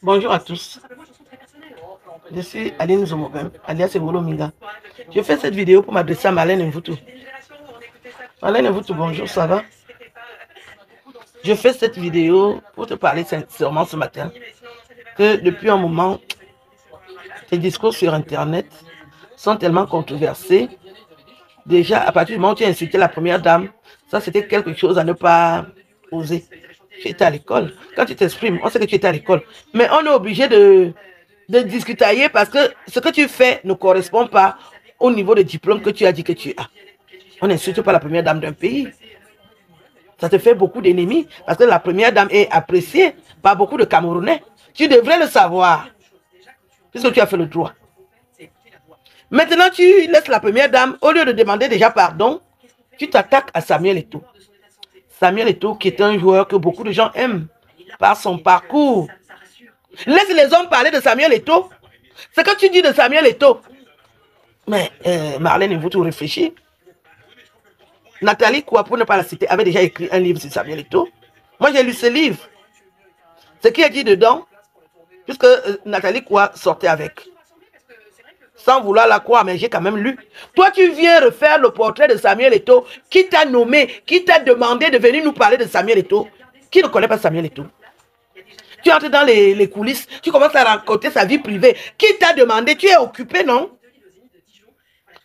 Bonjour à tous. Je suis Aline Zomobem, alias Engolo Minga. Je fais cette vidéo pour m'adresser à Marlène Mvutu. Marlène Mvutu, bonjour, ça va? Je fais cette vidéo pour te parler sincèrement ce matin que depuis un moment, tes discours sur Internet sont tellement controversés. Déjà, à partir du moment où tu as insulté la première dame, ça c'était quelque chose à ne pas oser. Tu étais à l'école. Quand tu t'exprimes, on sait que tu étais à l'école. Mais on est obligé de discuter parce que ce que tu fais ne correspond pas au niveau de diplôme que tu as dit que tu as. On n'insulte pas la première dame d'un pays. Ça te fait beaucoup d'ennemis parce que la première dame est appréciée par beaucoup de Camerounais. Tu devrais le savoir puisque tu as fait le droit. Maintenant, tu laisses la première dame, au lieu de demander déjà pardon, tu t'attaques à Samuel Eto'o. Samuel Eto'o qui est un joueur que beaucoup de gens aiment par son parcours. Laisse les hommes parler de Samuel Eto'o. Ce que tu dis de Samuel Eto'o. Mais Marlène Mvutu réfléchit. Nathalie Koua, pour ne pas la citer, avait déjà écrit un livre sur Samuel Eto'o. Moi, j'ai lu ce livre. Ce qui est dit dedans, puisque Nathalie Koua sortait avec. Sans vouloir la croire, mais j'ai quand même lu. Toi, tu viens refaire le portrait de Samuel Eto'o. Qui t'a nommé, qui t'a demandé de venir nous parler de Samuel Eto'o? Qui ne connaît pas Samuel Eto'o? Tu entres dans les coulisses, tu commences à raconter sa vie privée. Qui t'a demandé? Tu es occupé, non?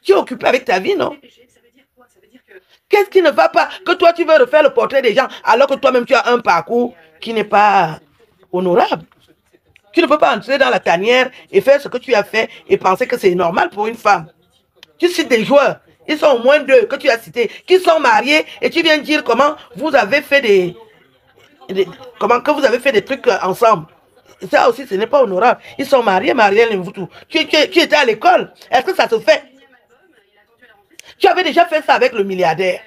Tu es occupé avec ta vie, non? Qu'est-ce qui ne va pas? Que toi, tu veux refaire le portrait des gens alors que toi-même, tu as un parcours qui n'est pas honorable. Tu ne peux pas entrer dans la tanière et faire ce que tu as fait et penser que c'est normal pour une femme. Tu cites des joueurs, ils sont au moins deux que tu as cités, qui sont mariés et tu viens dire comment vous avez fait que vous avez fait des trucs ensemble. Ça aussi, ce n'est pas honorable. Ils sont mariés, Marlène Mvutu. Tu étais à l'école. Est-ce que ça se fait? Tu avais déjà fait ça avec le milliardaire.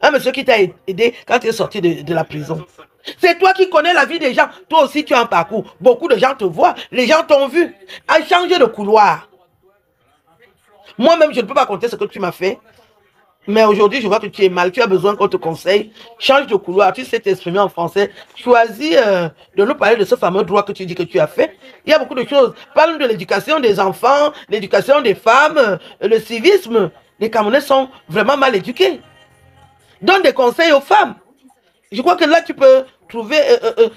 Un monsieur qui t'a aidé quand tu es sorti de la prison. C'est toi qui connais la vie des gens. Toi aussi, tu as un parcours. Beaucoup de gens te voient. Les gens t'ont vu. À changer de couloir. Moi-même, je ne peux pas compter ce que tu m'as fait. Mais aujourd'hui, je vois que tu es mal. Tu as besoin qu'on te conseille. Change de couloir. Tu sais t'exprimer en français. Choisis de nous parler de ce fameux droit que tu dis que tu as fait. Il y a beaucoup de choses. Parle de l'éducation des enfants, l'éducation des femmes, le civisme. Les Camerounais sont vraiment mal éduqués. Donne des conseils aux femmes. Je crois que là, tu peux trouver,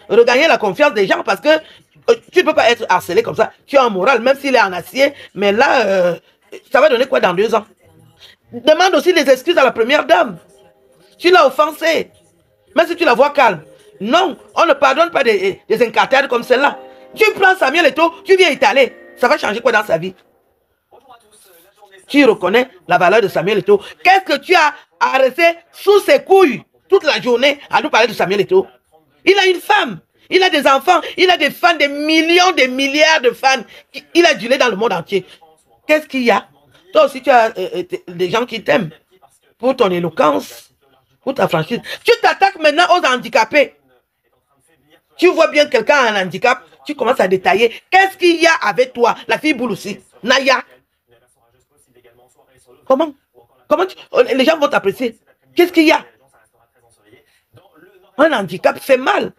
regagner la confiance des gens parce que tu ne peux pas être harcelé comme ça. Tu as un moral, même s'il est en acier. Mais là, ça va donner quoi dans 2 ans? Demande aussi des excuses à la première dame. Tu l'as offensée. Même si tu la vois calme. Non, on ne pardonne pas des incartades comme celle-là. Tu prends Samuel Eto'o, tu viens étaler. Ça va changer quoi dans sa vie? Tu reconnais la valeur de Samuel Eto'o. Qu'est-ce que tu as arrêté sous ses couilles toute la journée à nous parler de Samuel Eto'o? Il a une femme, il a des enfants, il a des fans, des millions, des milliards de fans. Il a duré dans le monde entier. Qu'est-ce qu'il y a? Toi aussi, tu as des gens qui t'aiment pour ton éloquence, pour ta franchise. Tu t'attaques maintenant aux handicapés. Tu vois bien quelqu'un a un handicap, tu commences à détailler. Qu'est-ce qu'il y a avec toi? La fille boule aussi. Naya. Comment les gens vont t'apprécier? Qu'est-ce qu'il y a? Un handicap fait mal.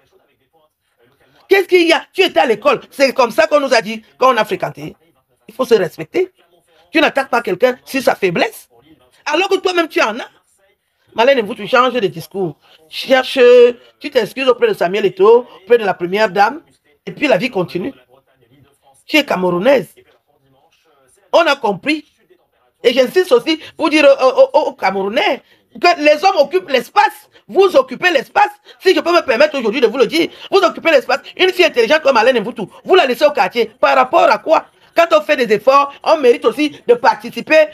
Qu'est-ce qu'il y a? Tu étais à l'école. C'est comme ça qu'on nous a dit quand on a fréquenté. Il faut se respecter. Tu n'attaques pas quelqu'un sur sa faiblesse. Alors que toi-même tu en as. Marlène Mvutu, tu changes de discours. Cherche, tu t'excuses auprès de Samuel Eto'o, auprès de la première dame. Et puis la vie continue. Tu es camerounaise. On a compris. Et j'insiste aussi pour dire aux Camerounais que les hommes occupent l'espace. Vous occupez l'espace. Si je peux me permettre aujourd'hui de vous le dire, vous occupez l'espace. Une fille intelligente comme Marlène Mvutu, vous la laissez au quartier. Par rapport à quoi? Quand on fait des efforts, on mérite aussi de participer.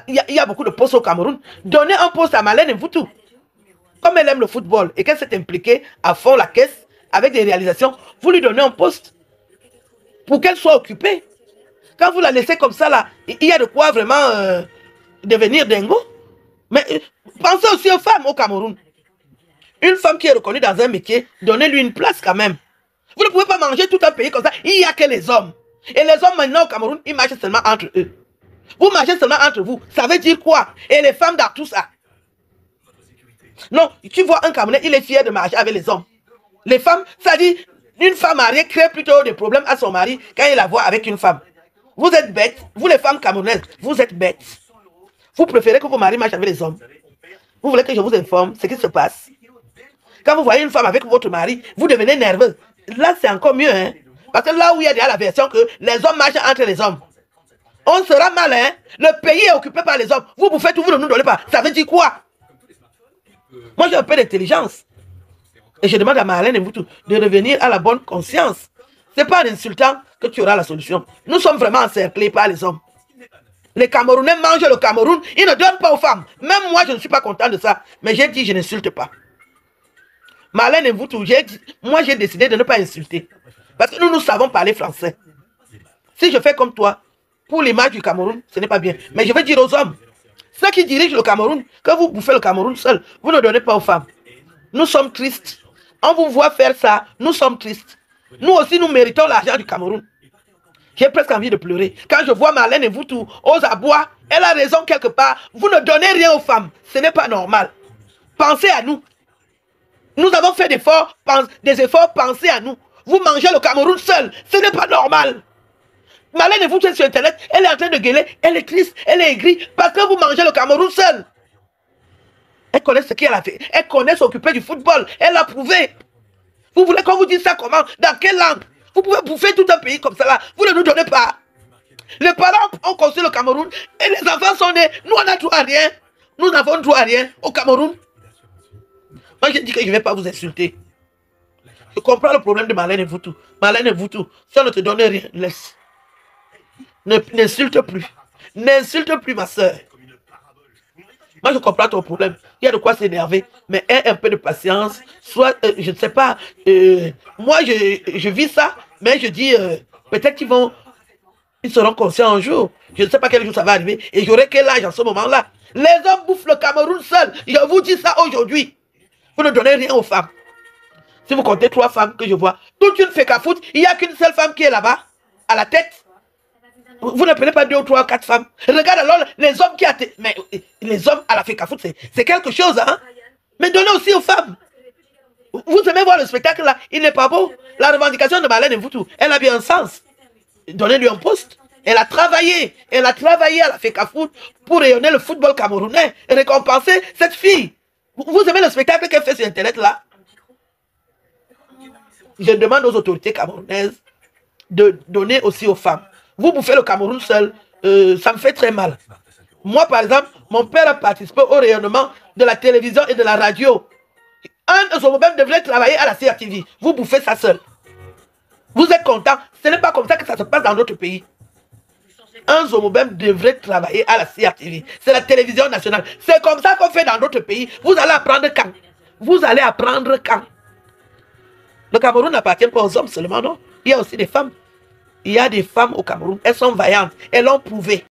Il y a beaucoup de postes au Cameroun. Donnez un poste à Marlène Mvutu. Comme elle aime le football et qu'elle s'est impliquée à fond la caisse avec des réalisations, vous lui donnez un poste pour qu'elle soit occupée. Quand vous la laissez comme ça, là, il y a de quoi vraiment devenir dingo. Mais pensez aussi aux femmes au Cameroun. Une femme qui est reconnue dans un métier, donnez-lui une place quand même. Vous ne pouvez pas manger tout un pays comme ça. Il n'y a que les hommes. Et les hommes maintenant au Cameroun, ils marchent seulement entre eux. Vous marchez seulement entre vous. Ça veut dire quoi? Et les femmes dans tout ça? Non, tu vois un Camerounais, il est fier de marcher avec les hommes. Les femmes, ça dit, Une femme mariée crée plutôt des problèmes à son mari quand il la voit avec une femme. Vous êtes bêtes, vous les femmes camerounaises, vous êtes bêtes. Vous préférez que vos maris marchent avec les hommes. Vous voulez que je vous informe ce qui se passe. Quand vous voyez une femme avec votre mari, vous devenez nerveux. Là, c'est encore mieux, hein. Parce que là où il y a déjà la version que les hommes marchent entre les hommes, on sera mal, hein. Le pays est occupé par les hommes. Vous bouffez tout, vous ne nous donnez pas. Ça veut dire quoi? Moi, j'ai un peu d'intelligence. Et je demande à Marlène et vous tous de revenir à la bonne conscience. Ce n'est pas en insultant que tu auras la solution. Nous sommes vraiment encerclés par les hommes. Les Camerounais mangent le Cameroun, ils ne donnent pas aux femmes. Même moi, je ne suis pas content de ça. Mais j'ai dit, je n'insulte pas. Marlène et vous tous, moi, j'ai décidé de ne pas insulter. Parce que nous savons parler français. Si je fais comme toi, pour l'image du Cameroun, ce n'est pas bien. Mais je vais dire aux hommes, ceux qui dirigent le Cameroun, que vous bouffez le Cameroun seul, vous ne donnez pas aux femmes. Nous sommes tristes. On vous voit faire ça, nous sommes tristes. Nous aussi, nous méritons l'argent du Cameroun. J'ai presque envie de pleurer. Quand je vois Marlène et vous tous aux abois, elle a raison quelque part. Vous ne donnez rien aux femmes. Ce n'est pas normal. Pensez à nous. Nous avons fait des efforts, pensez à nous. Vous mangez le Cameroun seul. Ce n'est pas normal. Marlène et vous êtes sur Internet, elle est en train de gueuler, elle est triste, elle est aigrie, parce que vous mangez le Cameroun seul. Elle connaît ce qu'elle a fait. Elle connaît s'occuper du football. Elle l'a prouvé. Vous voulez qu'on vous dise ça comment? Dans quelle langue? Vous pouvez bouffer tout un pays comme ça là. Vous ne nous donnez pas. Les parents ont construit le Cameroun et les enfants sont nés. Nous, on n'a droit à rien. Nous n'avons droit à rien au Cameroun. Moi, je dis que je ne vais pas vous insulter. Je comprends le problème de Marlène et vous tous. Marlène et vous tous. Si on ne te donne rien, laisse. N'insulte plus. N'insulte plus ma soeur. Moi, je comprends ton problème. Il y a de quoi s'énerver. Mais aie un peu de patience. Soit, je ne sais pas. Moi, je vis ça. Mais je dis, peut-être ils seront conscients un jour. Je ne sais pas quel jour ça va arriver. Et j'aurai quel âge en ce moment-là. Les hommes bouffent le Cameroun seul. Je vous dis ça aujourd'hui. Vous ne donnez rien aux femmes. Si vous comptez 3 femmes que je vois, toute une fécafoute, il n'y a qu'une seule femme qui est là-bas, à la tête. Vous ne prenez pas 2 ou 3 ou 4 femmes. Regarde alors les hommes qui attendent. Mais les hommes à la fécafoute, c'est quelque chose, hein. Mais donnez aussi aux femmes. Vous aimez voir le spectacle là, il n'est pas beau. La revendication de Marlène et vous tous, elle a bien un sens. Donnez-lui un poste. Elle a travaillé à la fécafoute pour rayonner le football camerounais et récompenser cette fille. Vous aimez le spectacle qu'elle fait sur Internet là? Je demande aux autorités camerounaises de donner aussi aux femmes. Vous bouffez le Cameroun seul, ça me fait très mal. Moi, par exemple, mon père a participé au rayonnement de la télévision et de la radio. Un Zomobem devrait travailler à la CRTV. Vous bouffez ça seul. Vous êtes content. Ce n'est pas comme ça que ça se passe dans d'autres pays. Un Zomobem devrait travailler à la CRTV. C'est la télévision nationale. C'est comme ça qu'on fait dans d'autres pays. Vous allez apprendre quand? Vous allez apprendre quand? Le Cameroun n'appartient pas aux hommes seulement, non? Il y a aussi des femmes. Il y a des femmes au Cameroun. Elles sont vaillantes. Elles l'ont prouvé.